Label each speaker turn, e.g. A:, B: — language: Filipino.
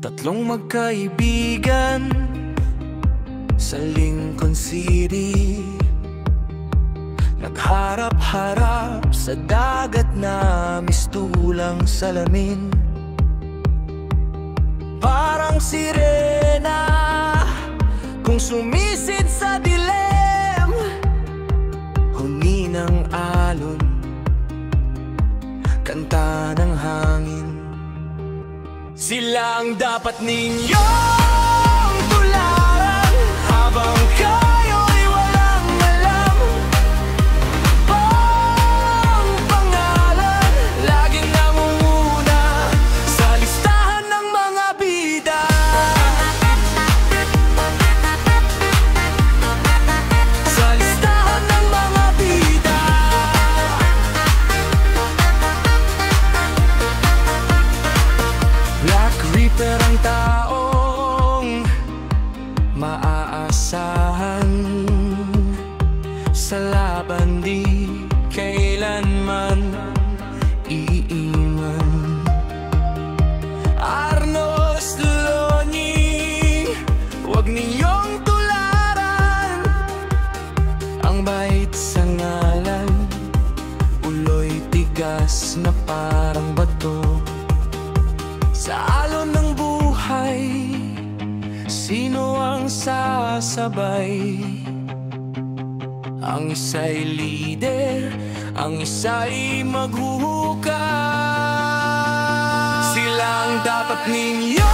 A: Tatlong magkaibigan sa Lincoln City, nagharap-harap sa dagat na mistulang salamin. Parang sirena kung sumisid sa dilim, huni ng alon, kanta ng hangin. Sila ang dapat ninyong tularan habang kayo'y walang alam. Ang pangalan laging nangunguna sa listahan ng mga bida. Sa listahan ng mga bida. Black Reaper ang taong maaasahan, sa laban di kailanman iiwan. Arnos Loni, huwag ninyong tularan ang bait sa ngalan, ulo'y tigas na parang bato. Sa alon ng buhay, sino ang sasabay? Ang isa'y lider, ang isa'y maghuhukas. Sila ang dapat ninyo